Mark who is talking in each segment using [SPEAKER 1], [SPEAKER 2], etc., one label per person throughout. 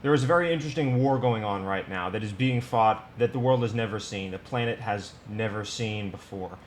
[SPEAKER 1] There is a very interesting war going on right now that is being fought that the world has never seen, the planet has never seen before.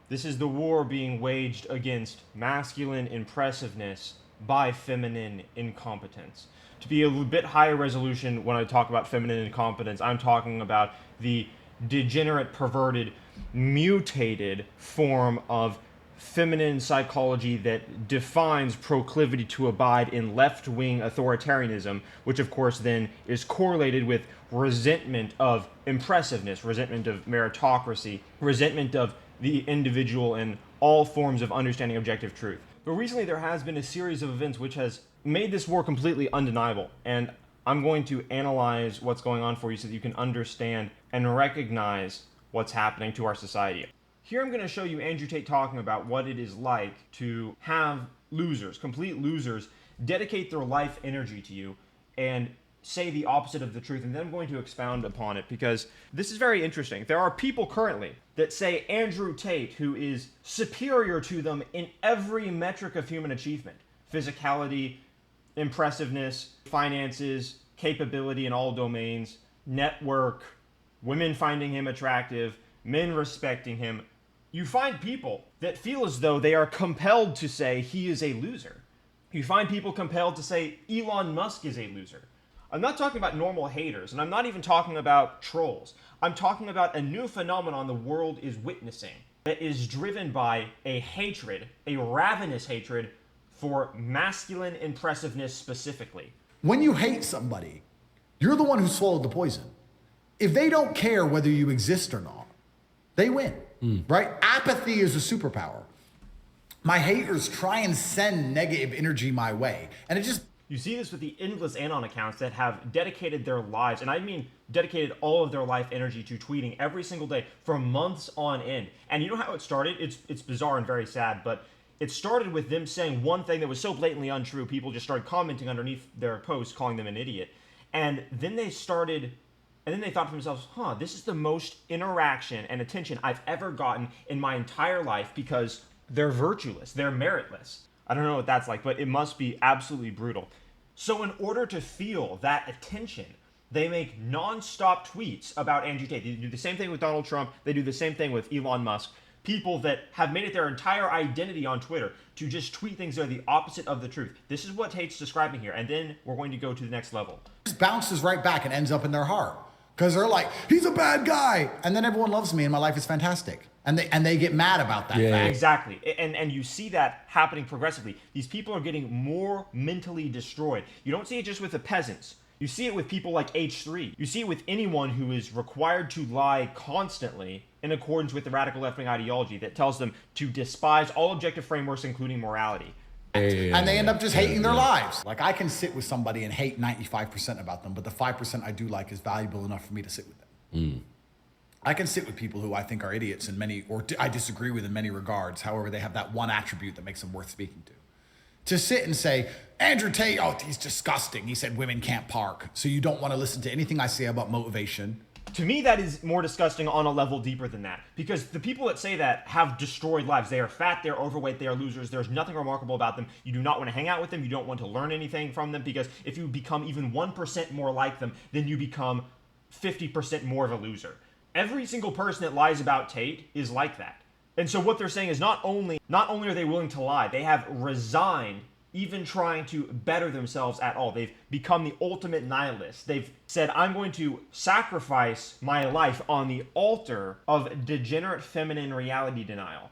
[SPEAKER 1] This is the war being waged against masculine impressiveness by feminine incompetence. To be a bit higher resolution, when I talk about feminine incompetence, I'm talking about the degenerate, perverted, mutated form of feminine psychology that defines proclivity to abide in left-wing authoritarianism, which of course then is correlated with resentment of impressiveness, resentment of meritocracy, resentment of the individual and all forms of understanding objective truth. But recently there has been a series of events which has made this war completely undeniable, and I'm going to analyze what's going on for you so that you can understand and recognize what's happening to our society. Here I'm going to show you Andrew Tate talking about what it is like to have losers, complete losers, dedicate their life energy to you and say the opposite of the truth, and then I'm going to expound upon it because this is very interesting. There are people currently that say Andrew Tate, who is superior to them in every metric of human achievement, physicality, impressiveness, finances, capability in all domains, network, women finding him attractive, men respecting him. You find people that feel as though they are compelled to say he is a loser. You find people compelled to say Elon Musk is a loser. I'm not talking about normal haters, and I'm not even talking about trolls. I'm talking about a new phenomenon the world is witnessing that is driven by a hatred, a ravenous hatred for masculine impressiveness specifically.
[SPEAKER 2] When you hate somebody, you're the one who swallowed the poison. If they don't care whether you exist or not, they win, right? Apathy is a superpower. My haters try and send negative energy my way, and it just...
[SPEAKER 1] You see this with the endless Anon accounts that have dedicated their lives, and I mean dedicated all of their life energy to tweeting every single day for months on end. And you know how it started? It's bizarre and very sad, but it started with them saying one thing that was so blatantly untrue, people just started commenting underneath their posts, calling them an idiot. And then they thought to themselves, this is the most interaction and attention I've ever gotten in my entire life because they're virtueless, they're meritless. I don't know what that's like, but it must be absolutely brutal. So in order to feel that attention, they make non-stop tweets about Andrew Tate. They do the same thing with Donald Trump. They do the same thing with Elon Musk. People that have made it their entire identity on Twitter to just tweet things that are the opposite of the truth. This is what Tate's describing here, and then we're going to go to the next level.
[SPEAKER 2] It bounces right back and ends up in their heart. Because they're like, he's a bad guy. And then everyone loves me and my life is fantastic. And they get mad about that fact.
[SPEAKER 1] Exactly. And you see that happening progressively. These people are getting more mentally destroyed. You don't see it just with the peasants. You see it with people like H3. You see it with anyone who is required to lie constantly in accordance with the radical left-wing ideology that tells them to despise all objective frameworks, including morality.
[SPEAKER 2] And they end up just hating their lives. Like, I can sit with somebody and hate 95% about them, but the 5% I do like is valuable enough for me to sit with them. I can sit with people who I think are idiots in many, or I disagree with in many regards. However, they have that one attribute that makes them worth speaking to. To sit and say, Andrew Tate, he's disgusting. He said women can't park. So you don't want to listen to anything I say about motivation.
[SPEAKER 1] To me, that is more disgusting on a level deeper than that. Because the people that say that have destroyed lives. They are fat, they're overweight, they are losers. There's nothing remarkable about them. You do not want to hang out with them. You don't want to learn anything from them. Because if you become even 1% more like them, then you become 50% more of a loser. Every single person that lies about Tate is like that. And so what they're saying is not only are they willing to lie, they have resigned even trying to better themselves at all. They've become the ultimate nihilist. They've said, I'm going to sacrifice my life on the altar of degenerate feminine reality denial,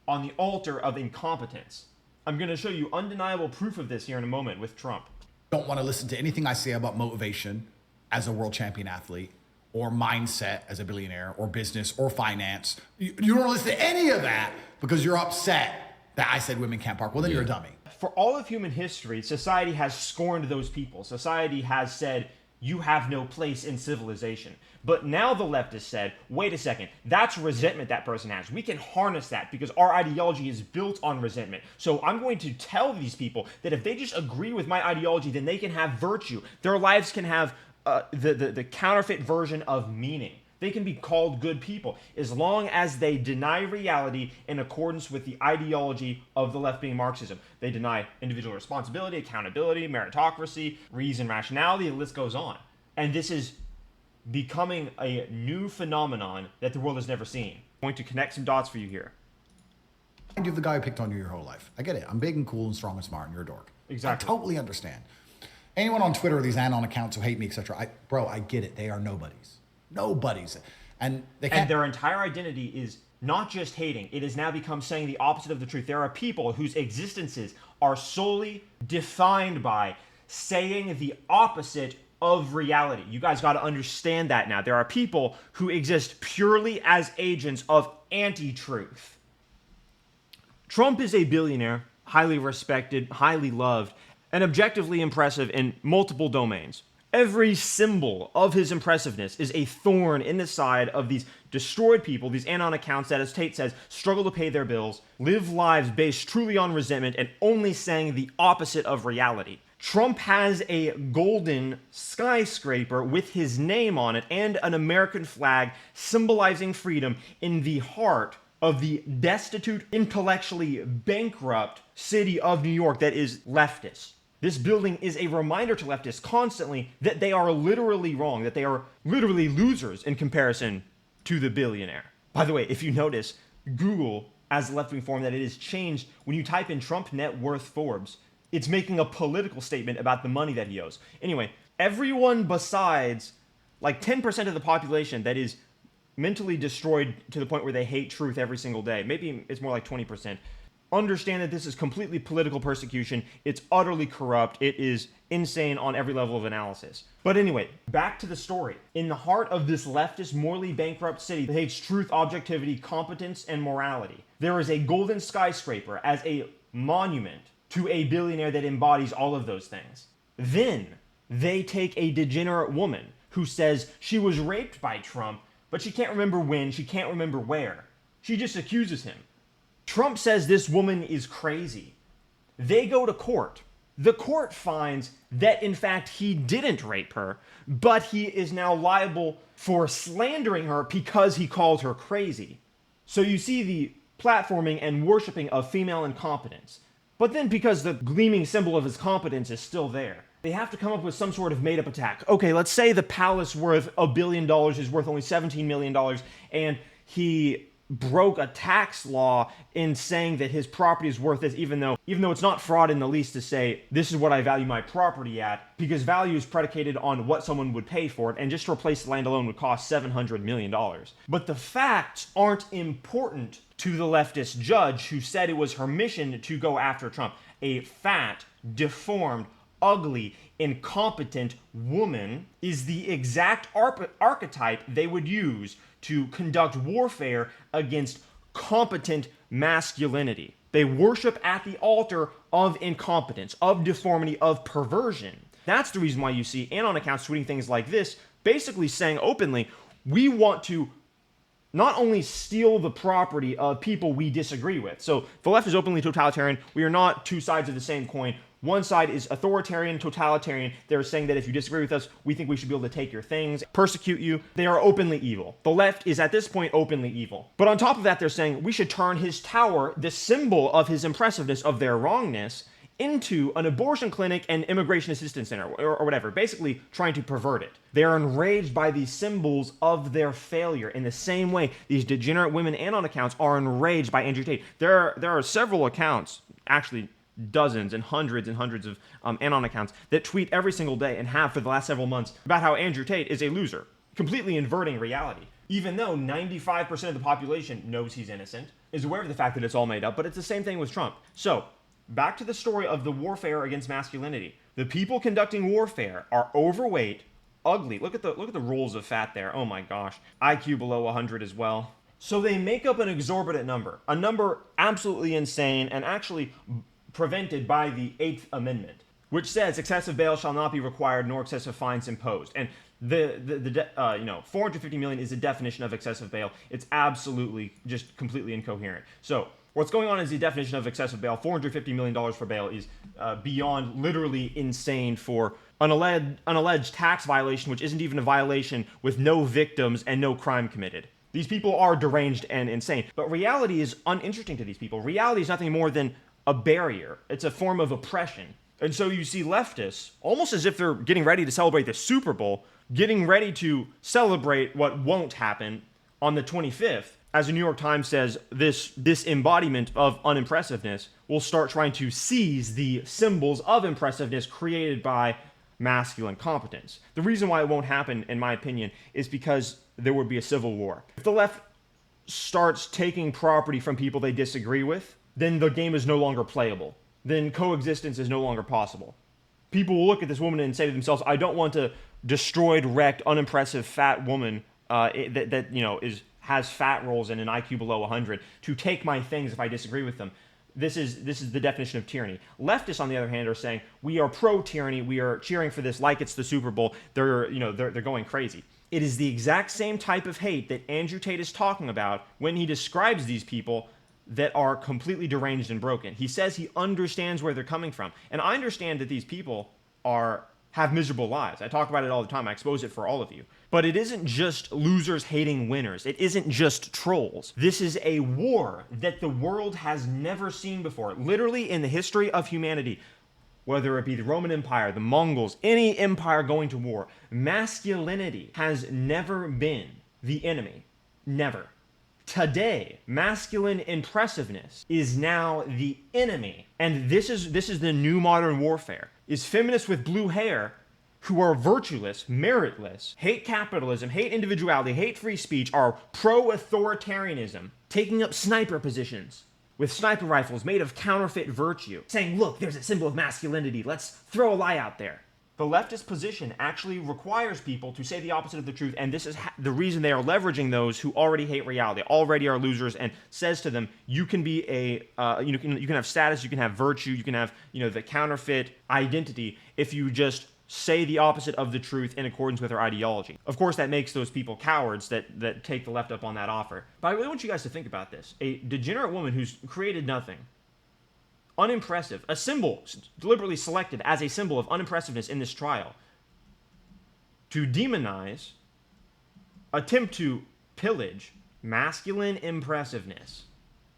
[SPEAKER 1] on the altar of incompetence. I'm going to show you undeniable proof of this here in a moment with Trump.
[SPEAKER 2] Don't want to listen to anything I say about motivation as a world champion athlete, or mindset as a billionaire, or business, or finance. You don't want to listen to any of that because you're upset that I said women can't park. Well, then you're a dummy.
[SPEAKER 1] For all of human history, society has scorned those people. Society has said, you have no place in civilization. But now the left has said, wait a second, that's resentment that person has. We can harness that because our ideology is built on resentment. So I'm going to tell these people that if they just agree with my ideology, then they can have virtue. Their lives can have the counterfeit version of meaning. They can be called good people as long as they deny reality in accordance with the ideology of the left-wing Marxism. They deny individual responsibility, accountability, meritocracy, reason, rationality, the list goes on. And this is becoming a new phenomenon that the world has never seen. I'm going to connect some dots for you here.
[SPEAKER 2] You're the guy who picked on you your whole life. I get it. I'm big and cool and strong and smart and you're a dork.
[SPEAKER 1] Exactly.
[SPEAKER 2] I totally understand. Anyone on Twitter, these anon accounts who hate me, etc. Bro, I get it. They are nobodies. Nobodies. And they can't.
[SPEAKER 1] And their entire identity is not just hating. It has now become saying the opposite of the truth. There are people whose existences are solely defined by saying the opposite of reality. You guys got to understand that now. There are people who exist purely as agents of anti-truth. Trump is a billionaire, highly respected, highly loved, and objectively impressive in multiple domains. Every symbol of his impressiveness is a thorn in the side of these destroyed people, these anon accounts that, as Tate says, struggle to pay their bills, live lives based truly on resentment, and only saying the opposite of reality. Trump has a golden skyscraper with his name on it and an American flag symbolizing freedom in the heart of the destitute, intellectually bankrupt city of New York that is leftist. This building is a reminder to leftists constantly that they are literally wrong, that they are literally losers in comparison to the billionaire. By the way, if you notice, Google, as a left-wing forum, that it has changed when you type in Trump net worth Forbes, it's making a political statement about the money that he owes. Anyway, everyone besides like 10% of the population that is mentally destroyed to the point where they hate truth every single day, maybe it's more like 20%, understand that this is completely political persecution. It's utterly corrupt. It is insane on every level of analysis. But anyway, back to the story. In the heart of this leftist, morally bankrupt city that hates truth, objectivity, competence, and morality, there is a golden skyscraper as a monument to a billionaire that embodies all of those things. Then they take a degenerate woman who says she was raped by Trump, but she can't remember when, she can't remember where. She just accuses him. Trump says this woman is crazy. They go to court. The court finds that, in fact, he didn't rape her, but he is now liable for slandering her because he called her crazy. So you see the platforming and worshiping of female incompetence. But then, because the gleaming symbol of his competence is still there, they have to come up with some sort of made-up attack. Okay, let's say the palace worth $1 billion is worth only $17 million, and he broke a tax law in saying that his property is worth this, even though it's not fraud in the least to say, this is what I value my property at, because value is predicated on what someone would pay for it, and just to replace the land alone would cost $700 million. But the facts aren't important to the leftist judge who said it was her mission to go after Trump. A fat, deformed, ugly, incompetent woman is the exact archetype they would use to conduct warfare against competent masculinity. They worship at the altar of incompetence, of deformity, of perversion. That's the reason why you see anon accounts tweeting things like this, basically saying openly, we want to not only steal the property of people we disagree with. So the left is openly totalitarian. We are not two sides of the same coin. One side is authoritarian, totalitarian. They're saying that if you disagree with us, we think we should be able to take your things, persecute you. They are openly evil. The left is at this point openly evil. But on top of that, they're saying we should turn his tower, the symbol of his impressiveness, of their wrongness, into an abortion clinic and immigration assistance center, or whatever, basically trying to pervert it. They are enraged by these symbols of their failure. In the same way, these degenerate women anon accounts are enraged by Andrew Tate. There are several accounts, actually dozens and hundreds of anon accounts that tweet every single day and have for the last several months about how Andrew Tate is a loser, completely inverting reality. Even though 95% of the population knows he's innocent, is aware of the fact that it's all made up, but it's the same thing with Trump. So, back to the story of the warfare against masculinity. The people conducting warfare are overweight, ugly. Look at the rolls of fat there. Oh my gosh. IQ below 100 as well. So they make up an exorbitant number, a number absolutely insane and actually prevented by the 8th Amendment, which says excessive bail shall not be required nor excessive fines imposed. And the 450 million is a definition of excessive bail. It's absolutely just completely incoherent. So what's going on is the definition of excessive bail. $450 million for bail is beyond literally insane for an alleged tax violation, which isn't even a violation, with no victims and no crime committed. These people are deranged and insane. But reality is uninteresting to these people. Reality is nothing more than a barrier. It's a form of oppression. And so you see leftists, almost as if they're getting ready to celebrate the Super Bowl, getting ready to celebrate what won't happen on the 25th. As the New York Times says, this embodiment of unimpressiveness will start trying to seize the symbols of impressiveness created by masculine competence. The reason why it won't happen, in my opinion, is because there would be a civil war. If the left starts taking property from people they disagree with, then the game is no longer playable. Then coexistence is no longer possible. People will look at this woman and say to themselves, I don't want a destroyed, wrecked, unimpressive, fat woman has fat rolls and an IQ below 100 to take my things if I disagree with them. This is the definition of tyranny. Leftists, on the other hand, are saying we are pro-tyranny. We are cheering for this like it's the Super Bowl. They're going crazy. It is the exact same type of hate that Andrew Tate is talking about when he describes these people that are completely deranged and broken. He says he understands where they're coming from, and I understand that these people have miserable lives. I talk about it all the time. I expose it for all of you. But it isn't just losers hating winners. It isn't just trolls. This is a war that the world has never seen before. Literally in the history of humanity, whether it be the Roman Empire, the Mongols, any empire going to war, masculinity has never been the enemy. Never. Today, masculine impressiveness is now the enemy. And this is the new modern warfare. Is feminists with blue hair who are virtueless, meritless, hate capitalism, hate individuality, hate free speech, are pro-authoritarianism, taking up sniper positions with sniper rifles made of counterfeit virtue, saying, look, there's a symbol of masculinity, let's throw a lie out there. The leftist position actually requires people to say the opposite of the truth, and this is the reason they are leveraging those who already hate reality, already are losers, and says to them, you can be you can have status, you can have virtue, you can have the counterfeit identity if you just say the opposite of the truth in accordance with their ideology. Of course, that makes those people cowards that take the left up on that offer. But I really want you guys to think about this. A degenerate woman who's created nothing, unimpressive, a symbol deliberately selected as a symbol of unimpressiveness in this trial, to demonize, attempt to pillage masculine impressiveness.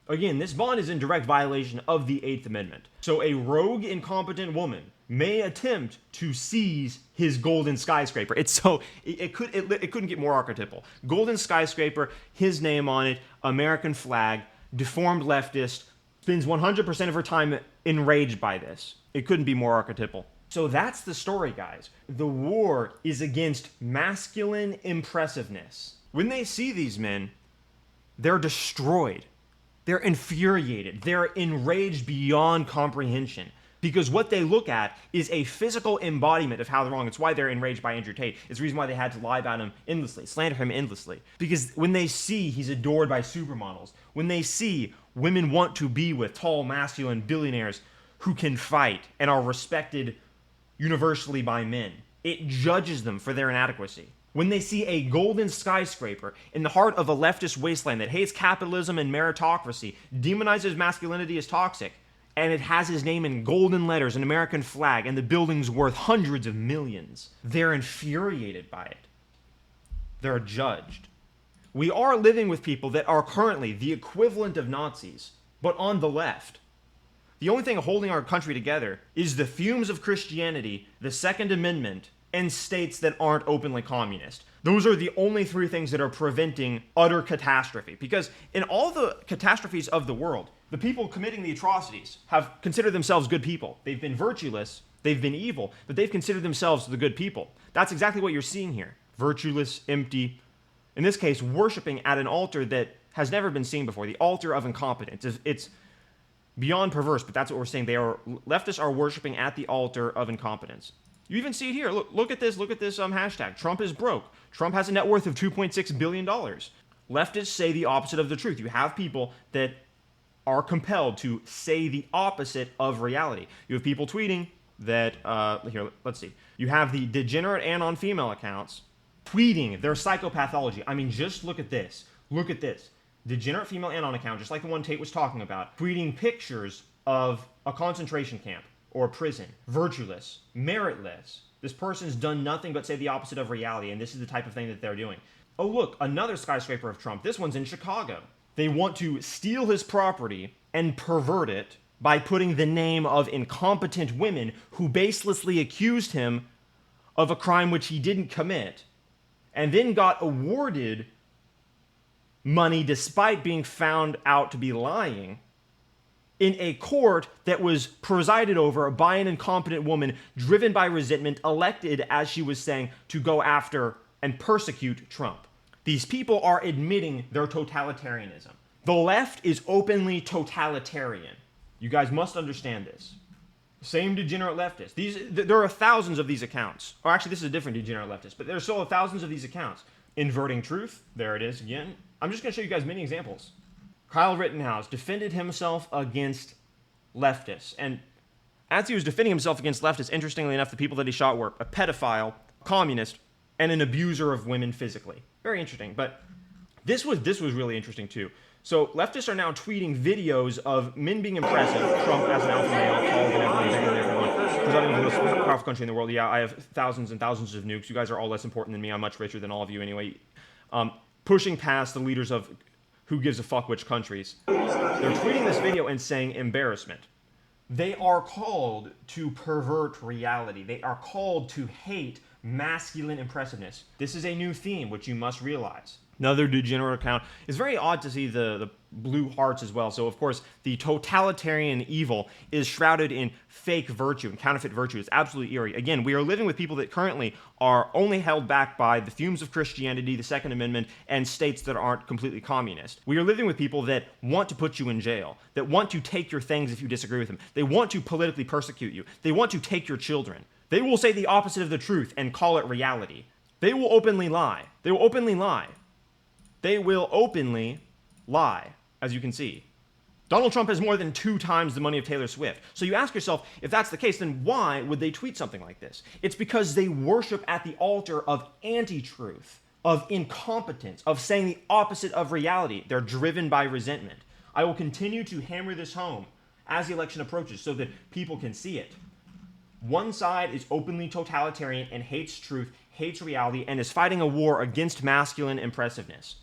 [SPEAKER 1] Again, this bond is in direct violation of the 8th Amendment. So a rogue, incompetent woman may attempt to seize his golden skyscraper. It couldn't get more archetypal. Golden skyscraper, his name on it, American flag, deformed leftist, spends 100% of her time enraged by this. It couldn't be more archetypal. So that's the story, guys. The war is against masculine impressiveness. When they see these men, they're destroyed. They're infuriated. They're enraged beyond comprehension. Because what they look at is a physical embodiment of how they're wrong. It's why they're enraged by Andrew Tate. It's the reason why they had to lie about him endlessly, slander him endlessly. Because when they see he's adored by supermodels, when they see women want to be with tall, masculine billionaires who can fight and are respected universally by men, it judges them for their inadequacy. When they see a golden skyscraper in the heart of a leftist wasteland that hates capitalism and meritocracy, demonizes masculinity as toxic, and it has his name in golden letters, an American flag, and the building's worth hundreds of millions, they're infuriated by it. They're judged. We are living with people that are currently the equivalent of Nazis, but on the left. The only thing holding our country together is the fumes of Christianity, the Second Amendment, and states that aren't openly communist. Those are the only three things that are preventing utter catastrophe. Because in all the catastrophes of the world, the people committing the atrocities have considered themselves good people. They've been virtueless, they've been evil, but they've considered themselves the good people. That's exactly what you're seeing here. Virtueless, empty, in this case, worshiping at an altar that has never been seen before, the altar of incompetence. It's beyond perverse, but that's what we're saying. Leftists are worshiping at the altar of incompetence. You even see it here. Look at this hashtag. Trump is broke. Trump has a net worth of $2.6 billion. Leftists say the opposite of the truth. You have people that are compelled to say the opposite of reality. You have people tweeting that, here, let's see. You have the degenerate anon female accounts tweeting their psychopathology. I mean, just look at this. Look at this. Degenerate female anon account, just like the one Tate was talking about, tweeting pictures of a concentration camp or prison, virtueless, meritless. This person's done nothing but say the opposite of reality, and this is the type of thing that they're doing. Oh, look, another skyscraper of Trump. This one's in Chicago. They want to steal his property and pervert it by putting the name of incompetent women who baselessly accused him of a crime which he didn't commit, and then got awarded money despite being found out to be lying in a court that was presided over by an incompetent woman driven by resentment, elected, as she was saying, to go after and persecute Trump. These people are admitting their totalitarianism. The left is openly totalitarian. You guys must understand this. Same degenerate leftists. There are thousands of these accounts. Or actually, this is a different degenerate leftist, but there's still thousands of these accounts. Inverting truth. There it is again. I'm just going to show you guys many examples. Kyle Rittenhouse defended himself against leftists. And as he was defending himself against leftists, interestingly enough, the people that he shot were a pedophile, communist, and an abuser of women physically. Very interesting. But this was really interesting too. So leftists are now tweeting videos of men being impressive. Trump as an alpha male, tall and everyone, bigger than everyone, presenting the most powerful country in the world. Yeah, I have thousands and thousands of nukes. You guys are all less important than me. I'm much richer than all of you anyway. Pushing past the leaders of who gives a fuck which countries. They're tweeting this video and saying embarrassment. They are called to pervert reality. They are called to hate masculine impressiveness. This is a new theme, which you must realize. Another degenerate account. It's very odd to see the blue hearts as well. So, of course, the totalitarian evil is shrouded in fake virtue and counterfeit virtue. It's absolutely eerie. Again, we are living with people that currently are only held back by the fumes of Christianity, the Second Amendment, and states that aren't completely communist. We are living with people that want to put you in jail, that want to take your things if you disagree with them. They want to politically persecute you. They want to take your children. They will say the opposite of the truth and call it reality. They will openly lie. They will openly lie. They will openly lie, as you can see. Donald Trump has more than 2 times the money of Taylor Swift. So you ask yourself, if that's the case, then why would they tweet something like this? It's because they worship at the altar of anti-truth, of incompetence, of saying the opposite of reality. They're driven by resentment. I will continue to hammer this home as the election approaches so that people can see it. One side is openly totalitarian and hates truth, hates reality, and is fighting a war against masculine impressiveness.